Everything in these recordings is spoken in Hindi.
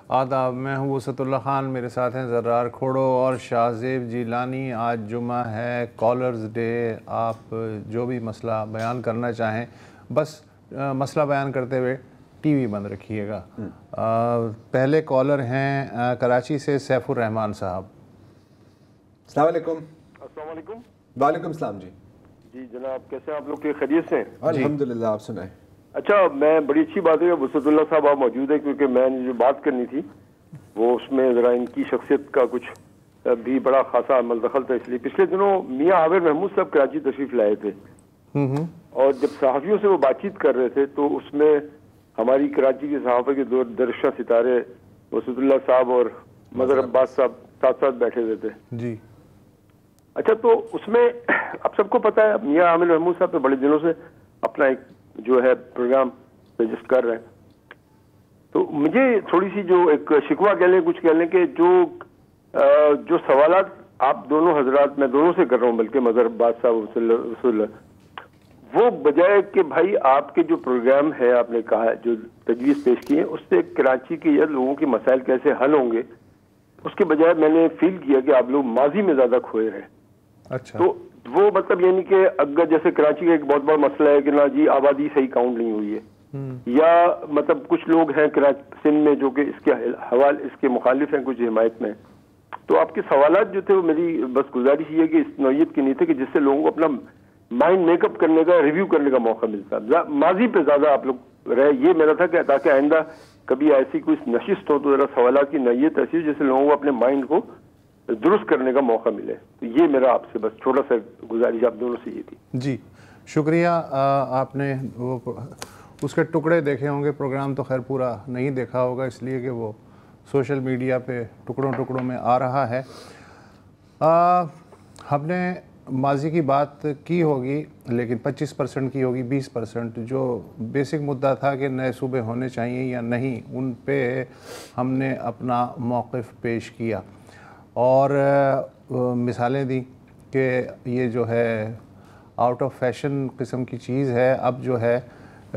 आदाब, मैं हूँ वसतुल्लाह ख़ान, मेरे साथ हैं ज़र्रार खोड़ो और शाहज़ेब जिलानी। आज जुमा है, कॉलर्स डे। आप जो भी मसला बयान करना चाहें, बस मसला बयान करते हुए टीवी बंद रखिएगा। पहले कॉलर हैं कराची से सैफुर रहमान साहब। अस्सलाम वालेकुम। अस्सलाम वालेकुम। वालेकुम सलाम जी। जी जनाब, कैसे आप लोग के खैरियत से? अल्हम्दुलिल्लाह, आप सुनाएं। अच्छा, मैं बड़ी अच्छी बात है वसतुल्लाह साहब आप मौजूद है, क्योंकि मैंने जो बात करनी थी वो उसमें ज़रा इनकी शख्सियत का कुछ भी बड़ा खासा अमल दखल था। इसलिए पिछले दिनों मियाँ आबिर महमूद साहब कराची तशरीफ लाए थे और जब सहाफ़ियों से वो बातचीत कर रहे थे तो उसमें हमारी कराची के सहाफ़ा के दो दरश्ता सितारे वसतुल्लाह साहब और मज़हर अब्बास साहब साथ साथ बैठे हुए थे जी। अच्छा, तो उसमें आप सबको पता है मियाँ आबिर महमूद साहब तो बड़े दिनों से अपना एक जो है प्रोग्राम सजेस्ट कर रहे हैं। तो मुझे थोड़ी सी जो एक शिकवा कह लें, कुछ कह लें कि जो सवालात आप दोनों हजरात, मैं दोनों से कर रहा हूँ, बल्कि मज़हर अब्बास साहब वो बजाय कि भाई आपके जो प्रोग्राम है, आपने कहा जो तजवीज़ पेश की है उससे कराची के या लोगों के मसाइल कैसे हल होंगे, उसके बजाय मैंने फील किया कि आप लोग माजी में ज़्यादा खोए रहे। अच्छा। तो वो मतलब यानी कि अगर जैसे कराची का एक बहुत बड़ा मसला है कि ना जी आबादी सही काउंट नहीं हुई है, या मतलब कुछ लोग हैं सिंध में जो कि इसके मुखालिफ हैं, कुछ हिमायत में। तो आपके सवालात जो थे वो मेरी बस गुजारिश ये है कि इस नौयत की नहीं थे कि जिससे लोगों को अपना माइंड मेकअप करने का, रिव्यू करने का मौका मिलता। माजी पे ज्यादा आप लोग रहे, ये मेरा था कि ताकि आइंदा कभी ऐसी कोई नशिस्त हो तो जरा सवालात की नौयत ऐसी हो जिससे लोगों को अपने माइंड को दुरुस्त करने का मौका मिले। तो ये मेरा आपसे बस छोटा सा गुजारिश आप दोनों से ये थी। जी शुक्रिया। आपने वो उसके टुकड़े देखे होंगे, प्रोग्राम तो खैर पूरा नहीं देखा होगा इसलिए कि वो सोशल मीडिया पे टुकड़ों टुकड़ों में आ रहा है। हमने माजी की बात की होगी, लेकिन 25% की होगी, 20% जो बेसिक मुद्दा था कि नए सूबे होने चाहिए या नहीं, उन पे हमने अपना मौक़िफ़ पेश किया और मिसालें दी कि ये जो है आउट ऑफ फैशन किस्म की चीज़ है। अब जो है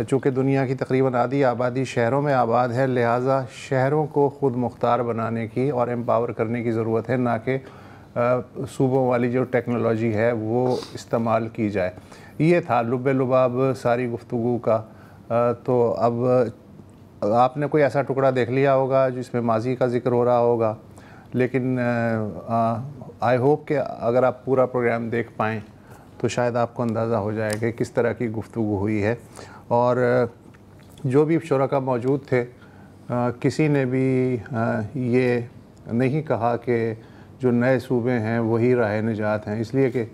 चूँकि दुनिया की तकरीबन आधी आबादी शहरों में आबाद है, लिहाजा शहरों को ख़ुद मुख्तार बनाने की और एम्पावर करने की ज़रूरत है, ना कि सूबों वाली जो टेक्नोलॉजी है वो इस्तेमाल की जाए। ये था लुब्बे लुबाब सारी गुफ्तगू का। तो अब आपने कोई ऐसा टुकड़ा देख लिया होगा जिसमें माजी का ज़िक्र हो रहा होगा, लेकिन आई होप कि अगर आप पूरा प्रोग्राम देख पाएँ तो शायद आपको अंदाज़ा हो जाए कि किस तरह की गुफ्तगू हुई है। और जो भी शुरका मौजूद थे, किसी ने भी ये नहीं कहा कि जो नए सूबे हैं वही राह निजात हैं, इसलिए कि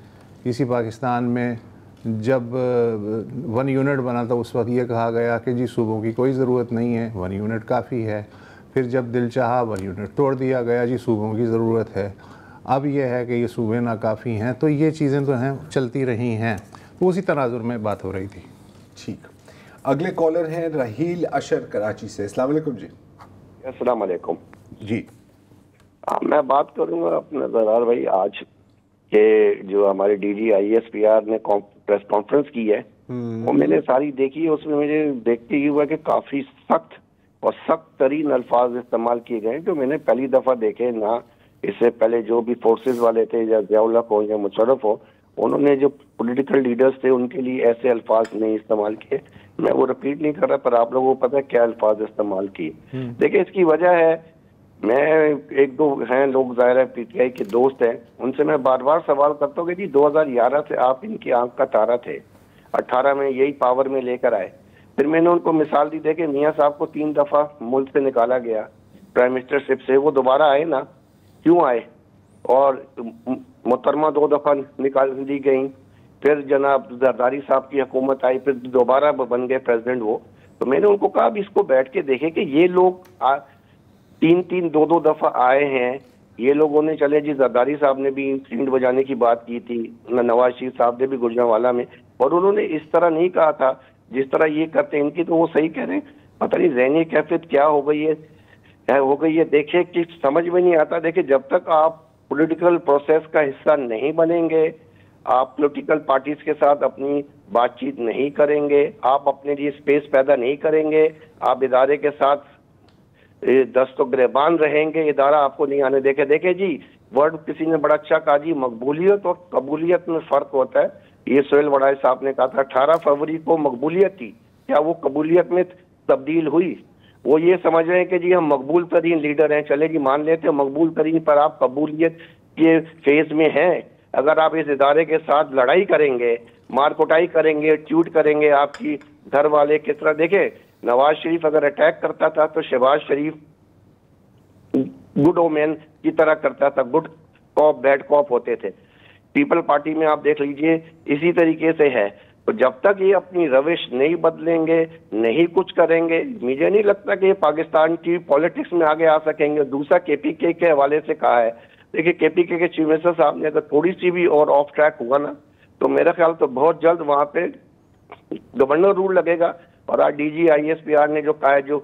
इसी पाकिस्तान में जब 1 यूनिट बना था उस वक्त ये कहा गया कि जी सूबों की कोई ज़रूरत नहीं है, 1 यूनिट काफ़ी है। फिर जब दिल चाहा 1 यूनिट तोड़ दिया गया, जी सूबों की ज़रूरत है। अब यह है कि ये सूबे नाकाफ़ी हैं। तो ये चीज़ें तो हैं, चलती रही हैं। तो उसी तनाजुर में बात हो रही थी। ठीक, अगले कॉलर हैं रहील अशर कराची से। अस्सलाम वालेकुम जी। अस्सलाम वालेकुम जी। मैं बात करूंगा अपना ज़रार भाई, आज के जो हमारे डीजी ISPR ने प्रेस कॉन्फ्रेंस की है वो मैंने सारी देखी है। उसमें मुझे देखते ही हुआ कि काफी सख्त और सख्त तरीन अल्फाज इस्तेमाल किए गए जो मैंने पहली दफा देखे ना। इससे पहले जो भी फोर्सेस वाले थे, या ज़ियाउल हक हो या मुशर्रफ हो, उन्होंने जो पॉलिटिकल लीडर्स थे उनके लिए ऐसे अल्फाज नहीं इस्तेमाल किए। मैं वो रिपीट नहीं कर रहा, पर आप लोगों को पता है क्या अल्फाज इस्तेमाल किए। देखिए इसकी वजह है, मैं एक दो हैं लोग ज़ाहिर है PTI के दोस्त हैं, उनसे मैं बार बार सवाल करता हूँ कि जी 2011 से आप इनकी आंख का तारा थे, 18 में यही पावर में लेकर आए। फिर मैंने उनको मिसाल दी, देखे मियाँ साहब को 3 दफा मुल्क से निकाला गया प्राइम मिनिस्टरशिप से, वो दोबारा आए ना, क्यों आए? और मोहतरमा 2 दफा निकाल दी गई, फिर जनाब जरदारी साहब की हुकूमत आई, फिर दोबारा बन गए प्रेसिडेंट वो। तो मैंने उनको कहा अब इसको बैठ के देखें कि ये लोग 3-3, 2-2 दफा आए हैं। ये लोगों ने, चले जी जरदारी साहब ने भी सींड बजाने की बात की थी, नवाज शरीफ साहब ने भी गुजरांवाला में, और उन्होंने इस तरह नहीं कहा था जिस तरह ये करते हैं इनकी। तो वो सही कह रहे हैं, पता नहीं ज़हनी कैफियत क्या हो गई है देखिए कि समझ में नहीं आता। देखिए जब तक आप पॉलिटिकल प्रोसेस का हिस्सा नहीं बनेंगे, आप पॉलिटिकल पार्टीज के साथ अपनी बातचीत नहीं करेंगे, आप अपने लिए स्पेस पैदा नहीं करेंगे, आप इदारे के साथ दस्तो गिरबान रहेंगे, इदारा आपको नहीं आने देखे। देखे जी, वर्ड किसी ने बड़ा अच्छा कहा जी, मकबूलियत और कबूलियत में फर्क होता है। ये सोहेल वड़ाई साहब ने कहा था 18 फरवरी को मकबूलियत थी, क्या वो कबूलियत में तब्दील हुई? वो ये समझ रहे हैं कि जी हम मकबूल तरीन लीडर हैं, चले जी मान लेते हैं मकबूल तरीन, पर आप कबूलियत के फेज में हैं। अगर आप इस इदारे के साथ लड़ाई करेंगे, मार कुटाई करेंगे, ट्यूट करेंगे, आपकी घर वाले किस तरह, देखे नवाज शरीफ अगर अटैक करता था तो शहबाज शरीफ गुड ओमेन की तरह करता था, गुड कॉप बैड कॉप होते थे। पीपल पार्टी में आप देख लीजिए इसी तरीके से है। तो जब तक ये अपनी रविश नहीं बदलेंगे, नहीं कुछ करेंगे, मुझे नहीं लगता कि ये पाकिस्तान की पॉलिटिक्स में आगे आ सकेंगे। दूसरा केपीके के हवाले से कहा है, देखिए केपीके के चीफ मिनिस्टर साहब ने अगर थोड़ी सी भी और ऑफ ट्रैक हुआ ना, तो मेरा ख्याल तो बहुत जल्द वहां पे गवर्नर रूल लगेगा। और आज डीजी आईएसपीआर ने जो कहा है, जो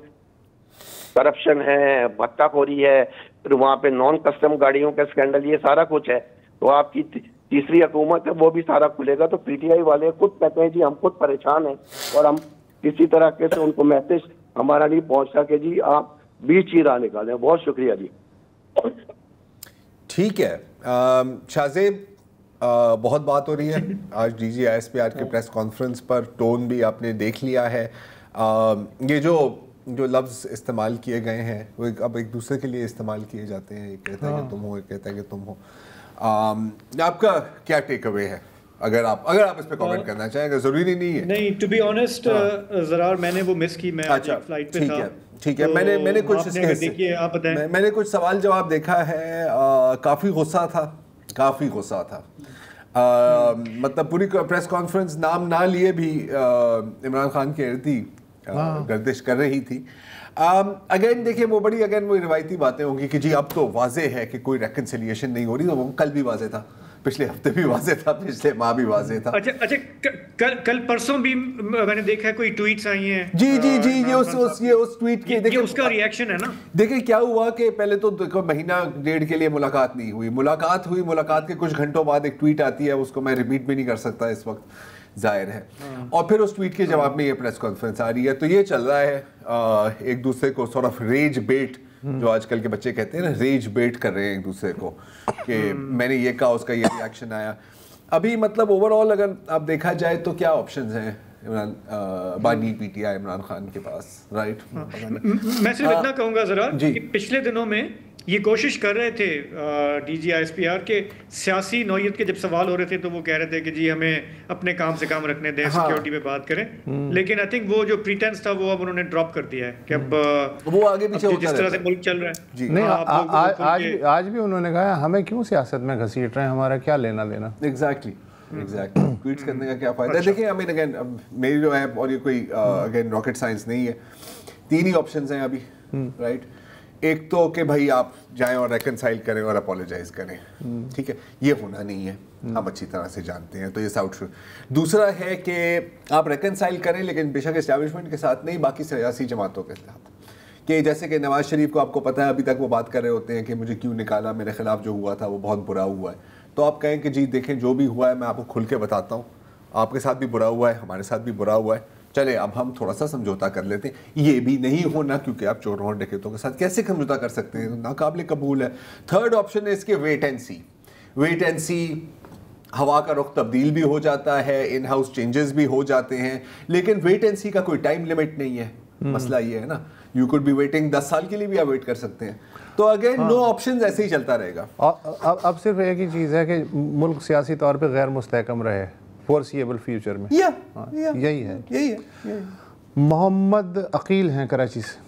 करप्शन है, भत्ताखोरी है, फिर वहां पे नॉन कस्टम गाड़ियों का स्कैंडल, ये सारा कुछ है, तो आपकी तीसरी हुकूमत है वो भी सारा खुलेगा। तो पीटीआई वाले खुद कहते हैं जी हम खुद परेशान हैं और हम किसी तरह के से उनको मैसेज हमारा नहीं पहुंचता कि जी आप बीच ही राह निकालें। बहुत शुक्रिया जी। ठीक है शाहजेब, बहुत बात हो रही है आज डीजी आईएसपीआर के प्रेस कॉन्फ्रेंस पर, टोन भी आपने देख लिया है। ये जो लफ्ज़ इस्तेमाल किए गए हैं वो अब एक दूसरे के लिए इस्तेमाल किए जाते हैं। एक कहता है कि तुम हो, एक कहता है कि तुम हो। आपका क्या टेक अवे है, अगर आप इस पे कमेंट करना चाहें? अगर ज़रूरी नहीं है। नहीं, टू बी ऑनेस्ट ज़रार मैंने वो मिस की, मैं अच्छा फ्लाइट पे था। ठीक है, तो मैंने कुछ देखिए आप बताएं। मैंने कुछ सवाल जवाब देखा है, काफ़ी गुस्सा था। मतलब पूरी प्रेस कॉन्फ्रेंस नाम ना लिए भी इमरान खान की इर्दी गर्दिश कर रही थी। अगेन देखिए वो रिवायती बातें होंगी कि जी अब तो वाजे है कि कोई रेकन्सिलिएशन नहीं हो रही, तो वो कल भी वाजे था, पिछले हफ्ते भी वाजे था, पिछले माह भी वाजे था। अच्छा कल परसों भी मैंने देखा है कोई ट्वीट्स आई हैं। जी ये उस ट्वीट के देखिए उसका रिएक्शन है ना। देखिए क्या हुआ कि पहले तो देखो महीना डेढ़ के लिए मुलाकात नहीं हुई, मुलाकात के कुछ घंटों बाद एक ट्वीट आती है, उसको मैं रिपीट भी नहीं कर सकता इस वक्त, जाहिर है। और फिर उस ट्वीट के जवाब में ये प्रेस कॉन्फ्रेंस आ रही है। तो ये चल रहा है एक दूसरे को सॉर्ट ऑफ रेज बेट, जो आजकल के बच्चे कहते हैं ना, रेज बेट कर रहे हैं एक दूसरे को कि मैंने ये कहा, उसका ये रिएक्शन आया। अभी मतलब ओवरऑल अगर आप देखा जाए तो क्या ऑप्शंस हैं इमरान बानी पीटीआई इमरान खान के पास, राइट? मैं सिर्फ इतना कहूँगा ज़रा कि पिछले दिनों में ये कोशिश कर रहे थे डीजी आईएसपीआर के, सियासी नौयत के जब सवाल हो रहे थे तो वो कह रहे थे कि जी हमें अपने काम से काम रखने दें, सिक्योरिटी पे बात करें। लेकिन आई थिंक वो जो प्रीटेंस था वो अब उन्होंने ड्रॉप कर दिया है कि अब वो आगे पीछे जिस तरह से मुल्क चल रहा है जी। नहीं, आज भी उन्होंने कहा हमें क्यों सियासत में घसीट रहे हैं, हमारा क्या लेना देना। एग्जैक्टली ट्वीट्स करने का क्या फायदा है। देखिए आई मीन अगेन मेरी जो है, और ये कोई अगेन रॉकेट साइंस नहीं है, 3 ही ऑप्शंस हैं अभी, राइट? एक तो कि भाई आप जाएं और रेकनसाइल करें और अपोलोजाइज करें, ठीक है, ये होना नहीं है, हम अच्छी तरह से जानते हैं, तो ये साउथ। दूसरा है कि आप रेकनसाइल करें लेकिन बेशक एस्टैब्लिशमेंट के साथ नहीं, बाकी सियासी जमातों के साथ। कि जैसे कि नवाज शरीफ को आपको पता है अभी तक वो बात कर रहे होते हैं कि मुझे क्यों निकाला, मेरे खिलाफ जो हुआ था वो बहुत बुरा हुआ है। तो आप कहें कि जी देखें जो भी हुआ है मैं आपको खुल के बताता हूँ, आपके साथ भी बुरा हुआ है, हमारे साथ भी बुरा हुआ है, चले अब हम थोड़ा सा समझौता कर लेते हैं। ये भी नहीं होना, क्योंकि आप चोरों और डकैतों के साथ कैसे समझौता कर सकते हैं, नाकाबिले कबूल है। थर्ड ऑप्शन है इसके वेट एंड सी। हवा का रुख तब्दील भी हो जाता है, इन हाउस चेंजेस भी हो जाते हैं, लेकिन वेट एंड सी का कोई टाइम लिमिट नहीं है। मसला ये है ना, यू कुड बी वेटिंग 10 साल के लिए भी आप वेट कर सकते हैं। तो अगेन नो ऑप्शंस ऐसे ही चलता रहेगा। अब सिर्फ एक ही चीज़ है कि मुल्क सियासी तौर पे गैर मुस्तहकम रहे फोरसीएबल फ्यूचर में। यही है। मोहम्मद अकील हैं कराची से।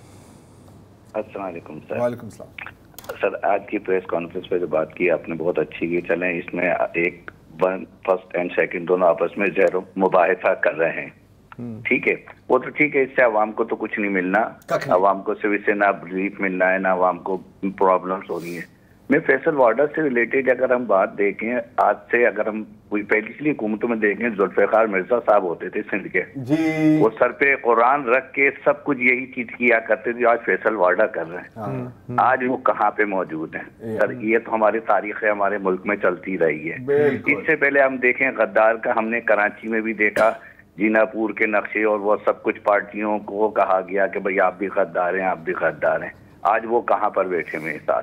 अस्सलाम वालेकुम सर। वालेकुम सलाम। सर आज की प्रेस कॉन्फ्रेंस पे जो बात की आपने बहुत अच्छी की। चलें इसमें एक फर्स्ट एंड सेकंड दोनों आपस में जहर मुबाहिसा कर रहे हैं, ठीक है, वो तो ठीक है, इससे आवाम को तो कुछ नहीं मिलना, आवाम को सिर्फ इससे ना रिलीफ मिलना है, ना आवाम को प्रॉब्लम्स हो रही है। मैं फैसल वार्डर से रिलेटेड अगर हम बात देखें, आज से अगर हम पिछली हुकूमतों में देखें, जुल्फ़िकार मिर्जा साहब होते थे सिंध के जी, वो सर पे कुरान रख के सब कुछ यही चीज किया करते थे, आज फैसल वार्डर कर रहे हैं। आज वो कहाँ पे मौजूद हैं सर? ये तो हमारी तारीख है, हमारे मुल्क में चलती रही है। इससे पहले हम देखें गद्दार का, हमने कराची में भी देखा, जीनापुर के नक्शे और वो सब कुछ पार्टियों को कहा गया कि भाई आप भी गद्दार हैं, आप भी गद्दार हैं। आज वो कहाँ पर बैठे मेरे साथ,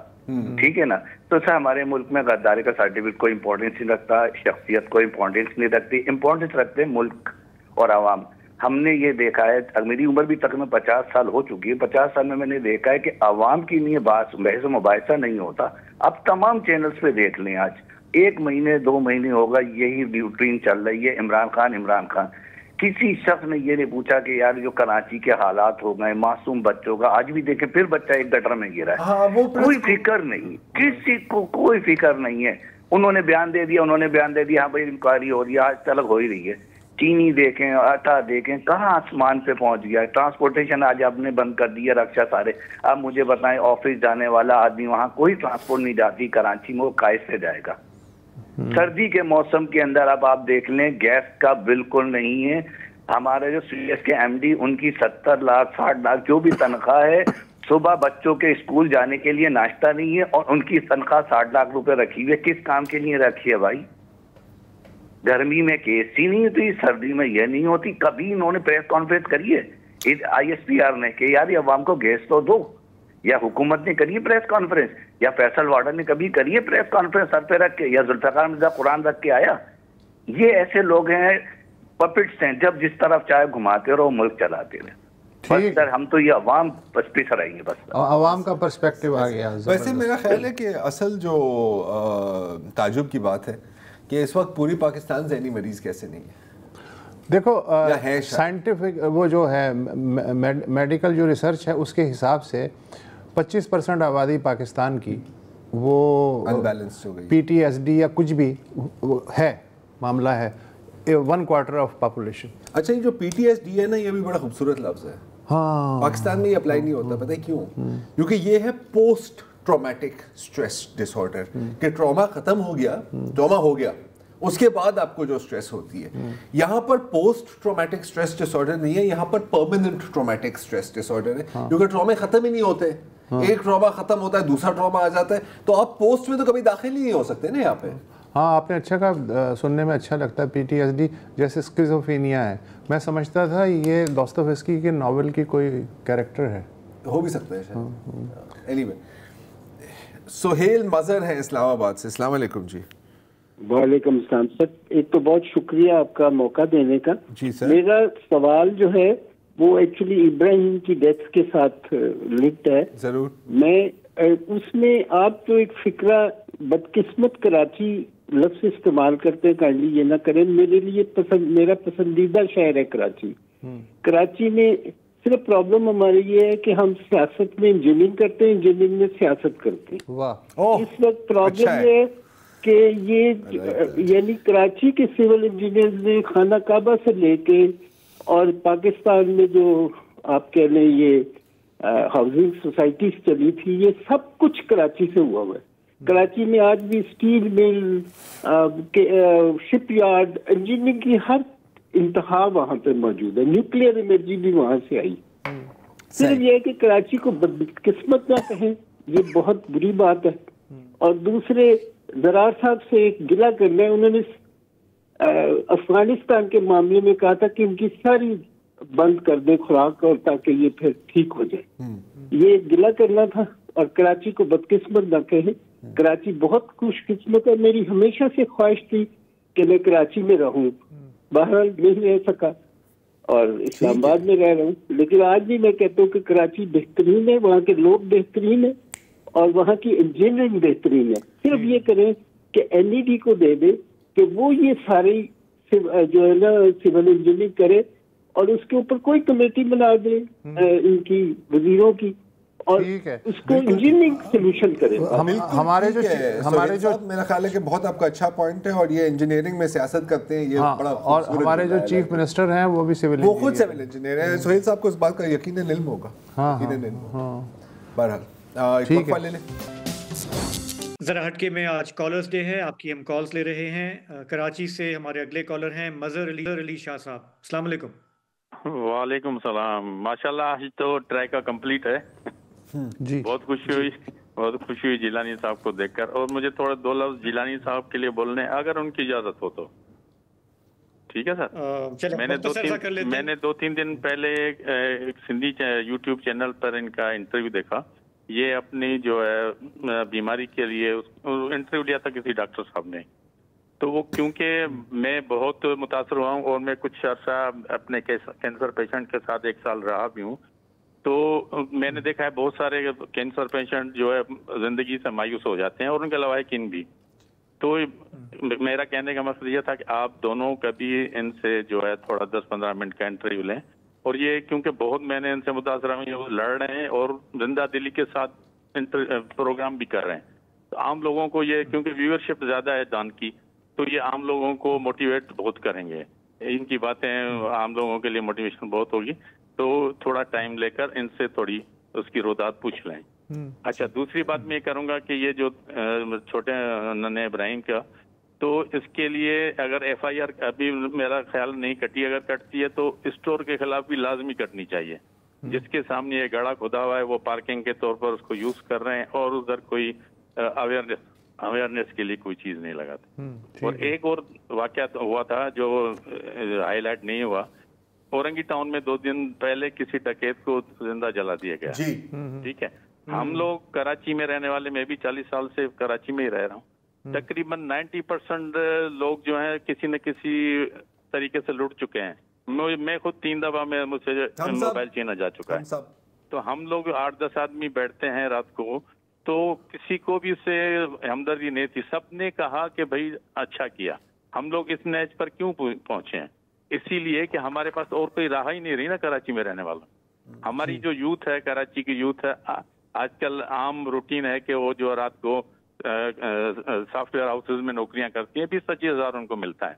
ठीक है ना। तो सर हमारे मुल्क में गद्दारी का सर्टिफिकेट कोई इंपॉर्टेंस नहीं रखता, शख्सियत कोई इंपॉर्टेंस नहीं रखती, इंपॉर्टेंस रखते मुल्क और आवाम। हमने ये देखा है, मेरी उम्र भी तकरीबन 50 साल हो चुकी है, 50 साल में मैंने देखा है कि आवाम की लिए बहस मुबाहिसा नहीं होता। अब तमाम चैनल्स पे देख लें, आज 1 महीने 2 महीने होगा यही रूटीन चल रही है, इमरान खान। किसी शख्स ने ये नहीं पूछा कि यार जो कराची के हालात हो गए, मासूम बच्चों का, आज भी देखे फिर बच्चा एक गटर में गिरा है। हाँ, वो कोई फिक्र नहीं, किसी को कोई फिक्र नहीं है। उन्होंने बयान दे दिया, हाँ भाई इंक्वायरी हो रही है, आज तक हो ही रही है। चीनी देखें, आटा देखें, कहाँ आसमान पे पहुंच गया। ट्रांसपोर्टेशन आज आपने बंद कर दिया, रक्षा सारे। अब मुझे बताएं, ऑफिस जाने वाला आदमी वहाँ कोई ट्रांसपोर्ट नहीं जाती कराची में, वो कैसे जाएगा। सर्दी के मौसम के अंदर अब आप देख लें, गैस का बिल्कुल नहीं है। हमारे जो सीएस के एमडी, उनकी 70 लाख 60 लाख जो भी तनख्वाह है, सुबह बच्चों के स्कूल जाने के लिए नाश्ता नहीं है, और उनकी तनख्वाह 60 लाख रुपए रखी हुई है। किस काम के लिए रखी है भाई? गर्मी में केसी नहीं होती, सर्दी में यह नहीं होती। कभी इन्होंने प्रेस कॉन्फ्रेंस करी है ISPR ने कि यार ये अवाम को गैस तो दो? या हुकूमत ने करी है प्रेस कॉन्फ्रेंस? या फैसल वार्डन ने कभी करी है प्रेस कॉन्फ्रेंस सर पे रख के? या जुल्फिकार मिर्जा कुरान रख के आया? ये ऐसे लोग हैं, पपेट्स हैं, जब जिस तरफ चाहे घुमाते रहो, मुल्क चलाते रहे। बस सर हम तो ये अवाम बस पिछड़ रहेंगे, बस अवाम का पर्सपेक्टिव आ गया। वैसे मेरा ख्याल है कि असल जो ताजुब की बात है कि इस वक्त पूरी पाकिस्तान ज़हनी मरीज कैसे नहीं है। देखो साइंटिफिक वो जो है मेडिकल जो रिसर्च है उसके हिसाब से 25% आबादी पाकिस्तान की वो अनबैलेंस्ड हो गई, PTSD या कुछ भी है, मामला है, 1/4 ऑफ पॉपुलेशन। अच्छा, ये जो PTSD है ना, ये भी बड़ा खूबसूरत लफ्ज़ है। हाँ, पाकिस्तान में ये अप्लाई नहीं होता, पता है क्यों? क्योंकि ये है पोस्ट ट्रॉमेटिक स्ट्रेस डिसऑर्डर, कि ट्रॉमा खत्म हो गया, ट्रॉमा हो गया, उसके बाद आपको जो स्ट्रेस होती है। यहाँ पर पोस्ट ट्रॉमेटिक स्ट्रेस डिसऑर्डर नहीं है, यहाँ पर परमानेंट ट्रॉमेटिक स्ट्रेस डिसऑर्डर है, क्योंकि ट्रॉमे खत्म ही नहीं होते। एक ट्रॉमा खत्म होता है, दूसरा ट्रॉमा आ जाता है, तो आप पोस्ट में तो कभी दाखिल ही नहीं हो सकते ना यहाँ पे। हाँ, आपने अच्छा कहा, सुनने में अच्छा लगता है। PTSD जैसे स्किज़ोफ्रेनिया है, मैं समझता था ये दोस्तोयेव्स्की के नॉवेल की कोई कैरेक्टर है, हो भी सकता है शायद। एनीवे, सुहेल मजहर है इस्लामाबाद से। अस्सलाम वालेकुम जी। वालेकुम सलाम सर, एक तो बहुत शुक्रिया आपका मौका देने का। जी सर। मेरा सवाल जो है वो एक्चुअली इब्राहिम की डेथ के साथ लिंक्ड है। जरूर। मैं उसमें आप जो एक फिक्रा बदकिस्मत कराची लफ्ज़ इस्तेमाल करते हैं, काइंडली ये ना करें। मेरे लिए मेरा पसंदीदा शहर है कराची। कराची में सिर्फ प्रॉब्लम हमारी ये है कि हम सियासत में इंजीनियरिंग करते हैं, इंजीनियरिंग में सियासत करते हैं। वाह। इस वक्त प्रॉब्लम ये है कि ये यानी कराची के सिविल इंजीनियर्स ने खाना काबा से लेके और पाकिस्तान में जो आप कह लें ये हाउसिंग सोसाइटीज चली थी, ये सब कुछ कराची से हुआ है। कराची में आज भी स्टील मिल, शिपयार्ड, इंजीनियरिंग की हर इंतहा वहाँ पे मौजूद है। न्यूक्लियर एनर्जी भी वहाँ से आई। सिर्फ ये है कि कराची को बदकिस्मत ना कहें, ये बहुत बुरी बात है। और दूसरे जरार साहब से एक गिला करना है, उन्होंने अफगानिस्तान के मामले में कहा था कि उनकी सारी बंद कर दे खुराक, और ताकि ये फिर ठीक हो जाए। ये गिला करना था, और कराची को बदकिस्मत ना कहें। कराची बहुत खुशकिस्मत है। मेरी हमेशा से ख्वाहिश थी कि मैं कराची में रहूं, बहरहाल नहीं रह सका और इस्लामाबाद में रह रहा हूँ। लेकिन आज भी मैं कहता हूँ कि कराची बेहतरीन है, वहाँ के लोग बेहतरीन है और वहाँ की इंजीनियरिंग बेहतरीन है। सिर्फ ये करें कि NED को दे दे कि वो ये सारी जो है ना सिविल इंजीनियरिंग करे, और उसके ऊपर कोई कमेटी बना दे इनकी वजीरों की, और उसको इंजीनियरिंग सोल्यूशन करें। हमारे जो मेरा ख्याल है कि बहुत आपका अच्छा पॉइंट है, और ये इंजीनियरिंग में सियासत करते हैं, ये बड़ा। और हमारे जो चीफ मिनिस्टर हैं वो भी सिविल इंजीनियर हैं। सुहेल साहब को इस बात का यकीनन इल्म होगा। बहरहाल ठीक है, ले लें। जरा हटके में आज कॉलर्स डे है, आपकी हम कॉल्स ले रहे हैं। कराची से हमारे अगले कॉलर हैं मजहर अली शाह साहब। अस्सलाम वालेकुम। वालेकुम सलाम। माशाल्लाह आज तो ट्रैक का कंप्लीट है जी। बहुत खुशी हुई जिलानी साहब को देखकर, और मुझे थोड़ा 2 लफ्ज जिलानी साहब के लिए बोलने, अगर उनकी इजाजत हो तो। ठीक है सर। मैंने 2-3 दिन पहले एक सिंधी YouTube चैनल पर इनका इंटरव्यू देखा, ये अपनी जो है बीमारी के लिए इंटरव्यू लिया था किसी डॉक्टर साहब ने, तो वो क्योंकि मैं बहुत मुतासर हुआ हूँ और मैं कुछ अर्सा अपने कैंसर पेशेंट के साथ 1 साल रहा भी हूँ, तो मैंने देखा है बहुत सारे कैंसर पेशेंट जो है जिंदगी से मायूस हो जाते हैं और उनके लवाहिकीन भी। तो मेरा कहने का मकसद ये था कि आप दोनों कभी इनसे जो है थोड़ा 10-15 मिनट का इंटरव्यू लें, और ये क्योंकि बहुत मैंने इनसे मुतासर हूँ, वो लड़ रहे हैं और जिंदा दिली के साथ प्रोग्राम भी कर रहे हैं। तो आम लोगों को ये, क्योंकि व्यूअरशिप ज्यादा है दान की, तो ये आम लोगों को मोटिवेट बहुत करेंगे, इनकी बातें आम लोगों के लिए मोटिवेशन बहुत होगी। तो थोड़ा टाइम लेकर इनसे थोड़ी उसकी रोदात पूछ लें। अच्छा, दूसरी बात मैं ये करूंगा कि ये जो छोटे नन्हे इब्राहिम का, तो इसके लिए अगर FIR अभी मेरा ख्याल नहीं कटी, अगर कटती है तो स्टोर के खिलाफ भी लाजमी कटनी चाहिए। जिसके सामने ये गड़ा खुदा हुआ है वो पार्किंग के तौर पर उसको यूज कर रहे हैं और उधर कोई अवेयरनेस के लिए कोई चीज नहीं लगाते। और एक और वाकया हुआ था जो हाईलाइट नहीं हुआ, औरंगी टाउन में 2 दिन पहले किसी डकैत को जिंदा जला दिया गया। जी, ठीक है। हम लोग कराची में रहने वाले, मैं भी 40 साल से कराची में ही रह रहा हूँ, तकरीबन 90% लोग जो हैं किसी न किसी तरीके से लुट चुके हैं। मैं खुद 3 दफा में मुझसे मोबाइल छीना जा चुका है। तो हम लोग 8-10 आदमी बैठते हैं रात को, तो किसी को भी इससे हमदर्दी नहीं थी। सबने कहा कि भाई अच्छा किया, हम लोग इस नैच पर क्यों पहुंचे हैं, इसीलिए कि हमारे पास और कोई राह ही नहीं रही ना कराची में रहने वाला। हमारी जो यूथ है, कराची की यूथ है, आजकल आम रूटीन है कि वो जो रात को सॉफ्टवेयर हाउसेज में नौकरियां करती हैं, 20-25 हज़ार उनको मिलता है।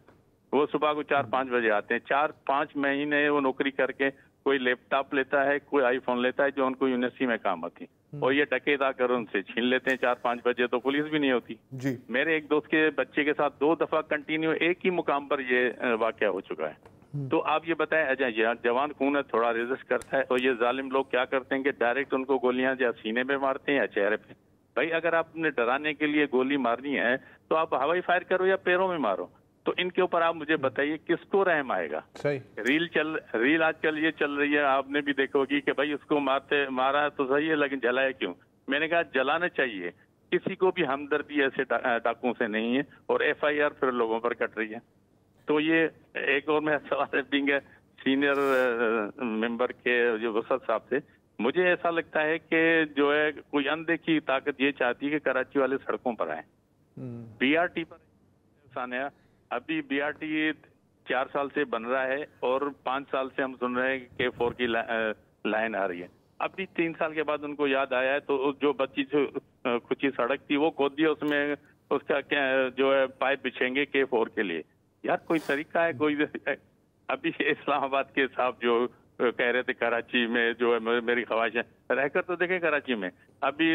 वो सुबह को 4-5 बजे आते हैं, 4-5 महीने वो नौकरी करके कोई लैपटॉप लेता है, कोई आईफोन लेता है जो उनको यूनिवर्सिटी में काम आती, और ये डकैत आकर उनसे छीन लेते हैं 4-5 बजे, तो पुलिस भी नहीं होती जी। मेरे एक दोस्त के बच्चे के साथ 2 दफा कंटिन्यू एक ही मुकाम पर ये वाकया हो चुका है। तो आप ये बताएं, अजय, जवान खून है, थोड़ा रेजिस्ट करता है, और ये जालिम लोग क्या करते हैं कि डायरेक्ट उनको गोलियां या सीने में मारते हैं या चेहरे पे। भाई अगर आपने डराने के लिए गोली मारनी है तो आप हवाई फायर करो या पैरों में मारो। तो इनके ऊपर आप मुझे बताइए किसको रहम आएगा। सही रील आजकल ये चल रही है, आपने भी देखा होगी कि भाई उसको मारा तो सही है लेकिन जलाया क्यों। मैंने कहा जलाना चाहिए, किसी को भी हमदर्दी ऐसे डाकुओं से नहीं है, और FIR फिर लोगों पर कट रही है। तो ये एक और मैं सवाल है सीनियर मेंबर के जो वसत साहब से, मुझे ऐसा लगता है कि जो है कोई अनदेखी ताकत ये चाहती है कि कराची वाले सड़कों पर आए। BRT पर सानिया, अभी BRT 4 साल से बन रहा है और 5 साल से हम सुन रहे हैं कि K4 की लाइन आ रही है। अभी 3 साल के बाद उनको याद आया है, तो जो बच्ची कुछ सड़क थी वो खोद दिया, उसमें उसका जो है पाइप बिछेंगे K4 के लिए। यार कोई तरीका है कोई? अभी इस्लामाबाद के साहब जो कह रहे थे कराची में जो है मेरी ख्वाहिश है, रहकर तो देखें कराची में। अभी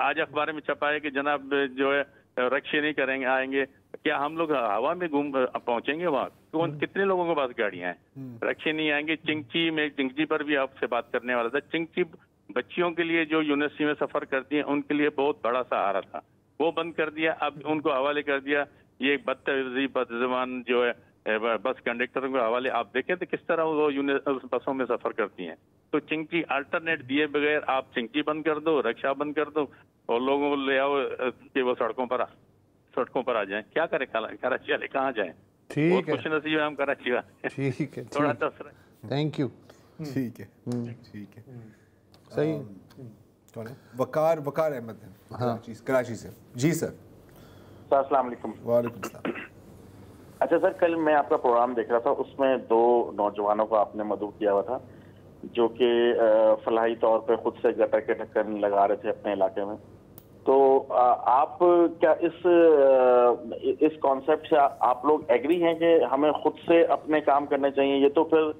आज अखबार में छपा है कि जनाब जो है रक्षे नहीं करेंगे, आएंगे, क्या हम लोग हवा में घूम पहुंचेंगे वहाँ? कितने लोगों के पास गाड़ियां हैं? रक्षे नहीं आएंगे। चिंगची में, चिंगची पर भी आपसे बात करने वाला था। चिंगची बच्चियों के लिए जो यूनिवर्सिटी में सफर करती हैं उनके लिए बहुत बड़ा सहारा था, वो बंद कर दिया, अब उनको हवाले कर दिया। ये बदतमीजी बदजुबान जो है बस कंडक्टरों के हवाले आप देखें तो किस तरह वो बसों में सफर करती हैं। तो चिंगची अल्टरनेट दिए बगैर आप चिंगची बंद कर दो, रक्षा बंद कर दो, और लोगों को ले आओ कि वो सड़कों पर आ जाएं। क्या करें कराची वाले, कहाँ जाएं? ठीक है, खुश नसीब है हम कराची वाले। ठीक है, थोड़ा दस थैंक यू। ठीक है, ठीक है, सही। कौन है? वकार अहमद है, कराची से। जी सर। अस्सलाम वालेकुम। वालेकुम सलाम। अच्छा सर, कल मैं आपका प्रोग्राम देख रहा था, उसमें 2 नौजवानों को आपने मदऊ किया हुआ था जो कि फलाही तौर पे खुद से गटर के ढक्कन लगा रहे थे अपने इलाके में। तो आप क्या इस कॉन्सेप्ट से आप लोग एग्री हैं कि हमें खुद से अपने काम करने चाहिए? ये तो फिर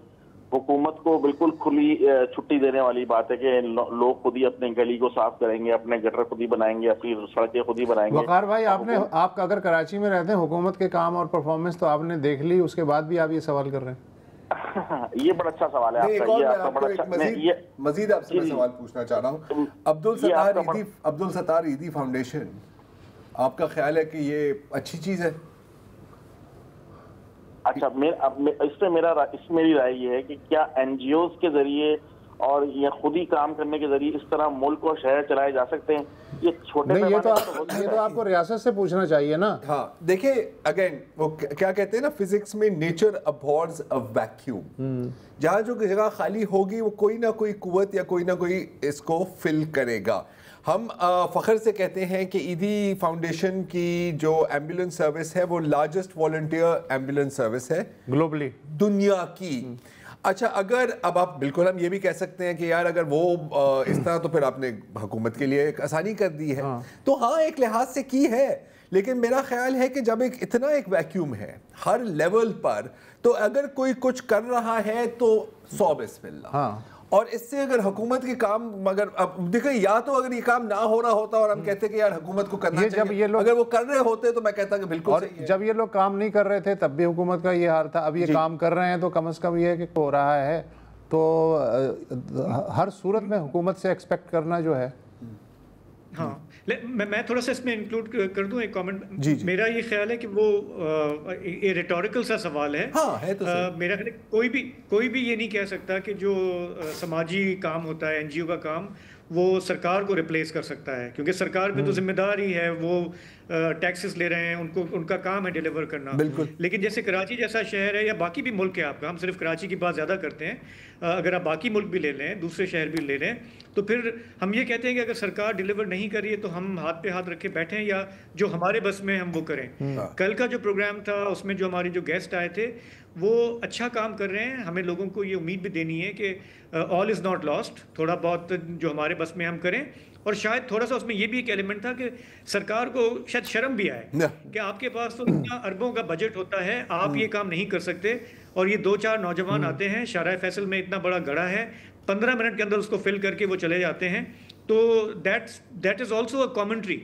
हुकूमत को बिल्कुल खुली छुट्टी देने वाली बात है कि लोग खुद ही अपनी गली को साफ करेंगे, अपने गटर खुद ही बनाएंगे, अपनी सड़कें खुद ही बनाएंगे। वकार भाई, आप अगर कराची में रहते हैं, हुकूमत के काम और परफॉर्मेंस तो आपने देख ली, उसके बाद भी आप ये सवाल कर रहे हैं? ये बड़ा अच्छा सवाल है आपका। ये आपका बड़ा अच्छा। मजीद आपसे मैं सवाल पूछना चाह रहा हूँ। अब्दुल सत्तार ईदी फाउंडेशन, आपका ख्याल है कि ये अच्छी चीज है? अच्छा, इसमें मेरी राय ये है कि क्या NGOs के जरिए और ये खुद ही काम करने के जरिए इस तरह मुल्क और शहर चलाए जा सकते हैं? ये छोटे नहीं, ये तो आपको रियासत से पूछना चाहिए ना। हाँ देखिए, अगेन वो क्या कहते हैं ना फिजिक्स में, नेचर अबॉर्ड्स अ वैक्यूम। जहाँ जो जगह खाली होगी वो कोई ना कोई कुव्वत या कोई ना कोई इसको फिल करेगा। हम फ़ख्र से कहते हैं कि ईदी फाउंडेशन की जो एम्बुलेंस सर्विस है वो लार्जेस्ट वॉलंटियर एम्बुलेंस सर्विस है ग्लोबली, दुनिया की। अच्छा, अगर अब आप बिल्कुल हम ये भी कह सकते हैं कि यार अगर वो इस तरह, तो फिर आपने हुकूमत के लिए एक आसानी कर दी है। तो हाँ, एक लिहाज से की है, लेकिन मेरा ख्याल है कि जब इतना एक वैक्यूम है हर लेवल पर, तो अगर कोई कुछ कर रहा है तो 100 बिस्मिल्लाह। और इससे अगर हुकूमत के काम, मगर अब देखो, या तो अगर ये काम ना हो रहा होता और हम कहते कि यार हुकूमत को करना चाहिए, जब ये लोग अगर वो कर रहे होते तो मैं कहता कि बिल्कुल और सही है। जब ये लोग काम नहीं कर रहे थे तब भी हुकूमत का ये हाल था। अब ये काम कर रहे हैं तो कम से कम ये है कि हो रहा है, तो हर सूरत में हुकूमत से एक्सपेक्ट करना जो है। हाँ, मैं थोड़ा सा इसमें इंक्लूड कर दूं एक कमेंट। जी। मेरा ये ख्याल है कि वो ये रिटोरिकल सा सवाल है। हाँ, है तो मेरा ख्याल है कोई भी ये नहीं कह सकता कि जो समाजी काम होता है, एनजीओ का काम, वो सरकार को रिप्लेस कर सकता है, क्योंकि सरकार पे तो जिम्मेदारी है, वो टैक्सेस ले रहे हैं, उनका काम है डिलीवर करना। बिल्कुल। लेकिन जैसे कराची जैसा शहर है या बाकी भी मुल्क है आपका, हम सिर्फ कराची की बात ज़्यादा करते हैं, अगर आप बाकी मुल्क भी ले लें, दूसरे शहर भी ले लें, तो फिर हम ये कहते हैं कि अगर सरकार डिलीवर नहीं कर रही है तो हम हाथ पे हाथ रखे बैठें या जो हमारे बस में हम वो करें। कल का जो प्रोग्राम था उसमें जो हमारे जो गेस्ट आए थे वो अच्छा काम कर रहे हैं। हमें लोगों को ये उम्मीद भी देनी है कि ऑल इज़ नॉट लॉस्ट, थोड़ा बहुत जो हमारे बस में हम करें। और शायद थोड़ा सा उसमें ये भी एक एलिमेंट था कि सरकार को शायद शर्म भी आए कि आपके पास तो इतना अरबों का बजट होता है, आप ये काम नहीं कर सकते, और ये 2-4 नौजवान आते हैं, शाहराह फैसल में इतना बड़ा गड़ा है, 15 मिनट के अंदर उसको फिल करके वो चले जाते हैं। तो that is also a commentary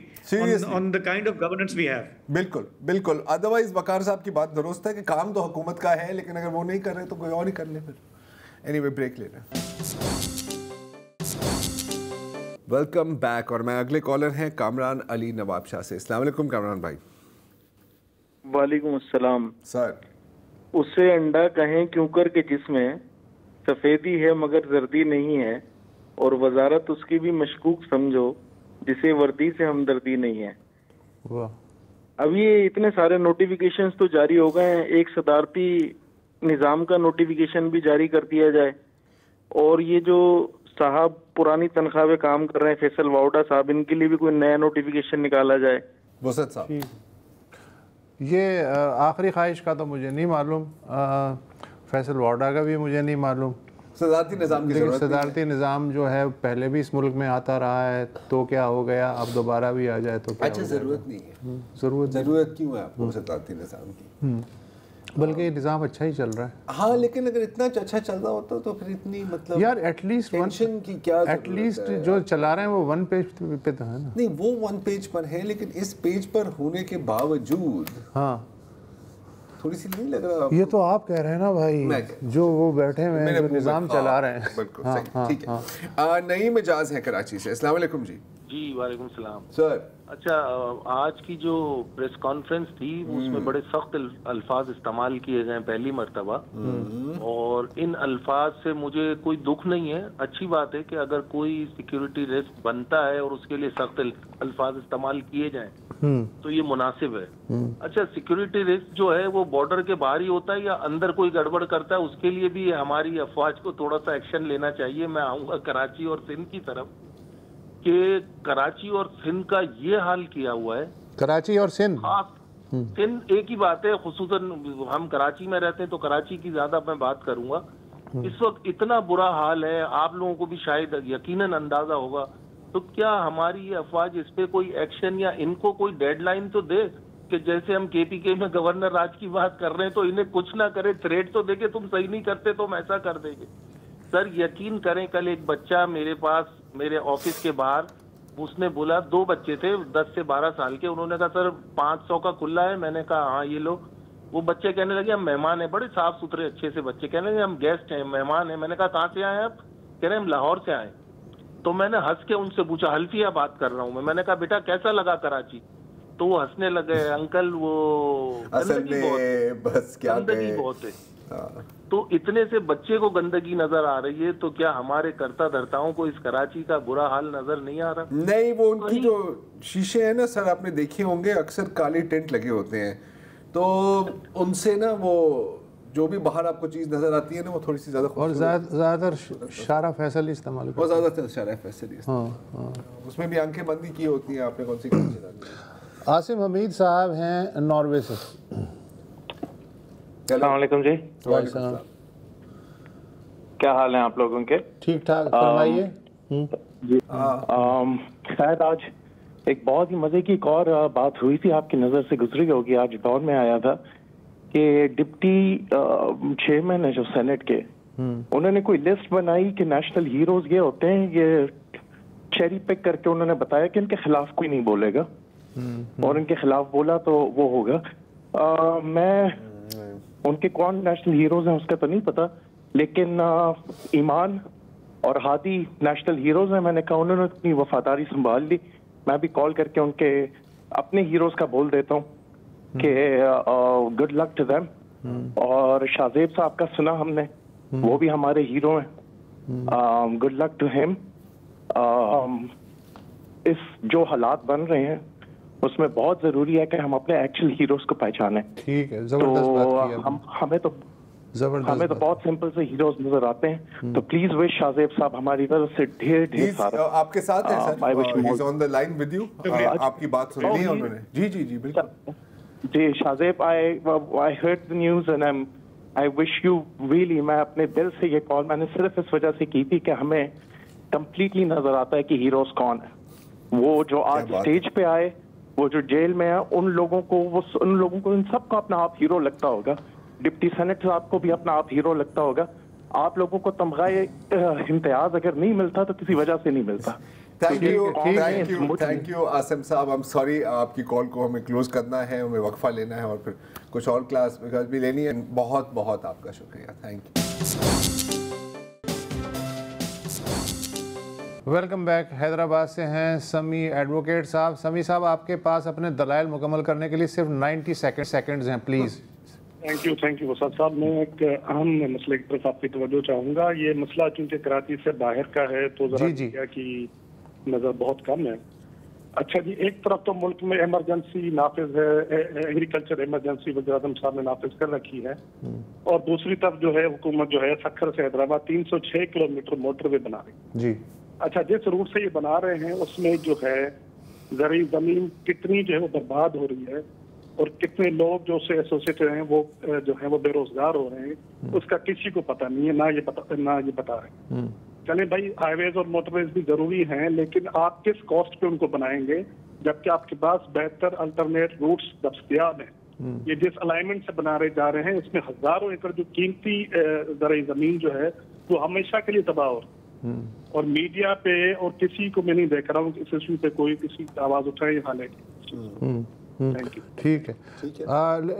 on the kind of governance we have. बिल्कुल बिल्कुल। अदरवाइज वकार साहब की बात दुरुस्त है कि काम तो हुकूमत का है, लेकिन अगर वो नहीं कर रहे तो कोई और ही कर ले फिर। एनीवे, ब्रेक ले रहे हैं। वेलकम बैक, और मैं अगले कॉलर हैं कामरान अली नवाब शाह से। अस्सलाम वालेकुम कामरान भाई। वालेकुम अस्सलाम सर। उसे अंडा कहें क्यों कर के जिसमें सफेदी है मगर जर्दी नहीं है, और वजारत उसकी भी मशकूक समझो जिसे वर्दी से हमदर्दी नहीं है। अब ये इतने सारे नोटिफिकेशंस तो जारी हो गए हैं, एक सदारती निज़ाम का नोटिफिकेशन भी जारी कर दिया जाए, और ये जो साहब पुरानी तनख्वाह पे काम कर रहे हैं, फैसल वाउडा साहब, इनके लिए भी कोई नया नोटिफिकेशन निकाला जाए। वसत साहब, ये आखिरी ख्वाहिश का तो मुझे नहीं मालूम, फैसल वाउडा का भी मुझे नहीं मालूम। सदारती निज़ाम की ज़रूरत, सदारती निज़ाम जो है पहले भी इस मुल्क में आता रहा है, तो क्या हो गया अब दोबारा भी आ जाए तो क्या? अच्छा, ज़रूरत नहीं है। ज़रूरत क्यों है आपको सदारती निज़ाम की? बल्कि ये निज़ाम अच्छा ही चल रहा है। हाँ, लेकिन अगर इतना अच्छा चल रहा होता तो फिर इतनी मतलब यार एटलीस्ट टेंशन की क्या, एटलीस्ट जो चला रहे हैं वो 1 पेज पे तो है ना। नहीं, वो 1 पेज पर है, लेकिन इस पेज पर होने के बावजूद हाँ थोड़ी सी नहीं लग रहा? ये तो आप कह रहे हैं ना भाई, जो वो बैठे हुए हैं, जो निज़ाम चला रहे हैं। बिल्कुल सही, ठीक है। नईम मिजाज है कराची से। अस्सलाम वालेकुम जी। जी वालेकुम सलाम सर। अच्छा, आज की जो प्रेस कॉन्फ्रेंस थी उसमें बड़े सख्त अल्फाज इस्तेमाल किए गए पहली मर्तबा, और इन अल्फाज से मुझे कोई दुख नहीं है। अच्छी बात है कि अगर कोई सिक्योरिटी रिस्क बनता है और उसके लिए सख्त अल्फाज इस्तेमाल किए जाएं तो ये मुनासिब है। अच्छा, सिक्योरिटी रिस्क जो है वो बॉर्डर के बाहर ही होता है या अंदर कोई गड़बड़ करता है, उसके लिए भी हमारी अफवाज को थोड़ा सा एक्शन लेना चाहिए। मैं आऊंगा कराची और सिंध की तरफ कि कराची और सिंध का ये हाल किया हुआ है। कराची और सिंध, सिंध एक ही बात है, खुसूसन हम कराची में रहते हैं तो कराची की ज्यादा मैं बात करूंगा। इस वक्त इतना बुरा हाल है, आप लोगों को भी शायद यकीनन अंदाजा होगा, तो क्या हमारी ये अफवाज इस पे कोई एक्शन या इनको कोई डेडलाइन तो दे कि जैसे हम केपीके में गवर्नर राज की बात कर रहे हैं तो इन्हें कुछ ना करे, थ्रेट तो देके तुम सही नहीं करते तो हम ऐसा कर देंगे। सर यकीन करें, कल एक बच्चा मेरे पास मेरे ऑफिस के बाहर, उसने बोला, 2 बच्चे थे 10 से 12 साल के, उन्होंने कहा सर 500 का खुला है। मैंने कहा हाँ ये लो। वो बच्चे कहने लगे हम मेहमान हैं, बड़े साफ सुथरे अच्छे से बच्चे, कहने लगे हम गेस्ट हैं, मेहमान हैं। मैंने कहा कहाँ से आए आप? कह रहे हम लाहौर से आए। तो मैंने हंस के उनसे पूछा, हल्फिया बात कर रहा हूँ मैं। मैंने कहा बेटा कैसा लगा कराची? तो वो हंसने लगे, अंकल वो असल में बस क्या गंदगी बहुत है। तो इतने से बच्चे को गंदगी नजर आ रही है, तो क्या हमारे कर्ता धर्ताओं को इस कराची का बुरा हाल नजर नहीं आ रहा? नहीं, वो उनकी जो शीशे हैं ना सर, आपने देखे होंगे अक्सर काले टेंट लगे होते हैं, तो उनसे ना वो जो भी बाहर आपको चीज नजर आती है ना वो थोड़ी सी ज्यादा, और ज्यादातर शारा फैसल इस्तेमाल और ज्यादातर शारा फैसल, उसमें भी आंखें बंदी की होती हैं। आपने कौन सी कराची डाली? आसिम हमीद साहब हैं नॉर्वे से। अस्सलाम वालेकुम जी। वालेकुम। क्या हाल है आप लोगों के? ठीक ठाक, फरमाइए। शायद आज एक बहुत ही मजे की एक और बात हुई थी, आपकी नजर से गुजरी होगी, आज दौर में आया था कि डिप्टी चेयरमैन है जो सेनेट के, उन्होंने कोई लिस्ट बनाई कि नेशनल हीरोज ये होते हैं, ये चेरी पिक करके उन्होंने बताया कि इनके खिलाफ कोई नहीं बोलेगा, और इनके खिलाफ बोला तो वो होगा। मैं उनके कौन नेशनल हीरोज हैं उसका तो नहीं पता, लेकिन ईमान और हादी नेशनल हीरोज हैं। मैंने कहा उन्होंने अपनी वफादारी संभाल ली, मैं भी कॉल करके उनके अपने हीरोज का बोल देता हूँ कि गुड लक टू देम। और शाहजेब साहब का सुना हमने, वो भी हमारे हीरो हैं, गुड लक टू हिम। इस जो हालात बन रहे हैं उसमें बहुत जरूरी है कि हम अपने एक्चुअल हीरोज को पहचानें। ठीक है, जबरदस्त बात की हमें तो बहुत सिंपल से हीरोज नजर आते हैं, तो प्लीज विश शाहजेब साहब हमारी तरफ से ढेर सारा। आपके साथ है sir, he is on the line with you, आपकी बात सुन ली है उन्होंने। जी जी जी बिल्कुल जी Shahzeb, I heard the news and I wish you really, मैं अपने दिल से ये कॉल मैंने सिर्फ इस वजह से की थी कि हमें कंप्लीटली नजर आता है कि हीरोज कौन है। वो जो आज स्टेज पे आए, वो जो जेल में है, उन लोगों को इन सबको अपना आप हीरो लगता होगा। डिप्टी सेनेटर साहब को भी अपना आप हीरो लगता होगा। आप लोगों को तमगाए इम्तियाज अगर नहीं मिलता तो किसी वजह से नहीं मिलता। थैंक यू आसिम साहब। आई एम सॉरी, आपकी कॉल को हमें क्लोज करना है, हमें वक्फा लेना है और फिर कुछ और क्लास भी लेनी है। बहुत बहुत आपका शुक्रिया, thank you. Welcome back. Hyderabad से हैं समी एडवोकेट साहब। समी साहब, आपके पास अपने दलाइल मुकम्मल करने के लिए सिर्फ 90 सेकंड्स हैं, प्लीज़। थैंक यू वसाद साहब। मैं एक अहम मसले की तरफ आपकी तवज्जो चाहूँगा। ये मसला चूँकि कराची से बाहर का है तो ज़रा मीडिया की नज़र बहुत कम है। अच्छा जी, एक तरफ तो मुल्क में इमरजेंसी नाफिज है, एग्रीकल्चर इमरजेंसी वज़ीर-ए-आज़म साहब ने नाफिज कर रखी है, और दूसरी तरफ जो है हुकूमत जो है सक्खर से हैदराबाद 306 किलोमीटर मोटरवे बना रही है। अच्छा, जिस रूट से ये बना रहे हैं उसमें जो है ज़रूरी ज़मीन कितनी जो है वो बर्बाद हो रही है, और कितने लोग जो उससे एसोसिएटेड हैं वो जो है वो बेरोजगार हो रहे हैं, उसका किसी को पता नहीं है, ना ये बता रहे हैं। चले भाई, हाईवेज और मोटरवेज भी जरूरी हैं, लेकिन आप किस कॉस्ट पे उनको बनाएंगे जबकि आपके पास बेहतर अल्टरनेट रूट्स दस्तयाब हैं। ये जिस अलाइनमेंट से बना रहे जा रहे हैं उसमें हजारों एकड़ जो कीमती ज़रूरी जमीन जो है वो हमेशा के लिए तबाह हो रही है, और मीडिया पे और किसी को मैं नहीं देख रहा हूँ इस इशू पे कोई किसी आवाज उठाए। हालांकि ठीक है,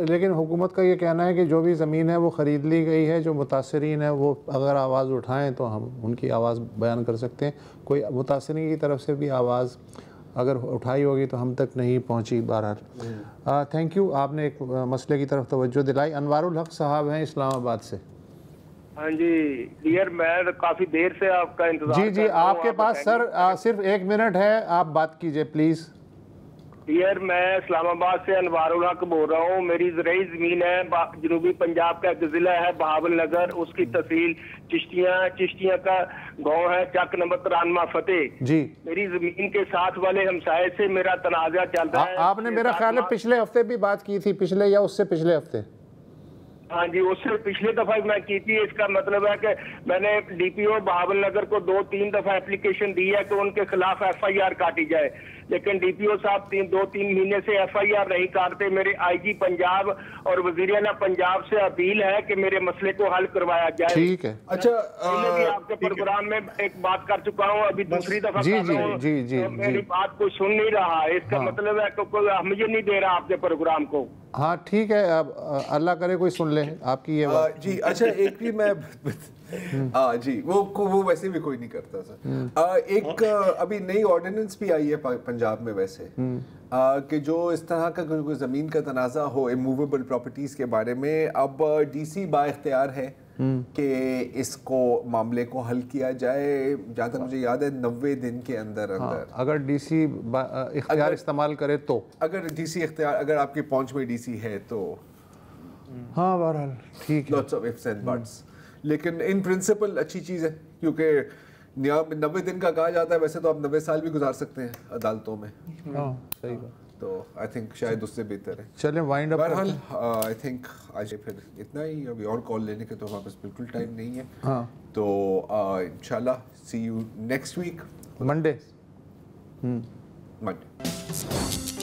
लेकिन हुकूमत का ये कहना है कि जो भी ज़मीन है वो ख़रीद ली गई है, जो मुतासरीन है वो अगर आवाज़ उठाएं तो हम उनकी आवाज़ बयान कर सकते हैं। कोई मुतासरीन की तरफ से भी आवाज़ अगर उठाई होगी तो हम तक नहीं पहुंची। बहरहाल थैंक यू, आपने एक मसले की तरफ तवज्जो दिलाई। अनवारुल हक साहब हैं इस्लामाबाद से। हाँ जी डियर, मैं काफ़ी देर से आपका इंतजार जी जी, आपके पास सर सिर्फ 1 मिनट है, आप बात कीजिए प्लीज़। डियर, मैं इस्लामाबाद से अनवारुल हक बोल रहा हूँ। मेरी ज़रूरी ज़मीन है, जनूबी पंजाब का एक ज़िला है बहावल नगर, उसकी तहसील चिश्तियाँ का गांव है, चक नंबर 93 फतेह जी। मेरी ज़मीन के साथ वाले हमसाये से मेरा तनाज़ा चल रहा है। आपने मेरा ख्याल है पिछले हफ्ते भी बात की थी, पिछले या उससे पिछले हफ्ते? हाँ जी, उससे पिछले दफा मैं की थी। इसका मतलब है कि मैंने डीपीओ बहावल नगर को 2-3 दफा एप्लीकेशन दी है कि उनके खिलाफ FIR काटी जाए, लेकिन डीपीओ साहब 2-3 महीने से FIR नहीं काटते। मेरे IG पंजाब और वज़ीर आला पंजाब से अपील है कि मेरे मसले को हल करवाया जाए। ठीक है। अच्छा, पहले भी आपके प्रोग्राम में एक बात कर चुका हूँ, अभी दूसरी दफा जी, मेरी बात को सुन नहीं रहा। इसका मतलब है कि कोई अहमियत नहीं दे रहा आपके प्रोग्राम को। हाँ ठीक है, अब अल्लाह करे कोई सुन ले आपकी ये बात। जी अच्छा, एक भी मैं हाँ जी, वो वैसे भी कोई नहीं करता सर। एक अभी नई ऑर्डिनेंस भी आई है पंजाब में वैसे कि जो इस तरह का कोई ज़मीन का तनाज़ा हो इमूवेबल प्रॉपर्टीज़ के बारे में, अब डीसी बाइख्तियार है कि इसको मामले को हल किया जाए। जहाँ तक मुझे याद है 90 दिन के अंदर अंदर अगर डीसी इख्तियार इस्तेमाल करे तो, अगर डीसी इख्तियार, अगर आपकी पहुंच में डीसी है तो हाँ बहरहाल ठीक है। Lots of ifs and buts, लेकिन इन प्रिंसिपल अच्छी चीज़ है क्योंकि 90 दिन का कहा जाता है, वैसे तो आप 90 साल भी गुजार सकते हैं अदालतों में। हाँ सही बात। तो आई थिंक शायद उससे बेहतर है। चलें वाइंड अप। बहरहाल आई थिंक आज फिर इतना ही, अभी और कॉल लेने के तो हमारे पास बिल्कुल टाइम नहीं है। हाँ तो इंशाल्लाह see you next week Monday. Monday.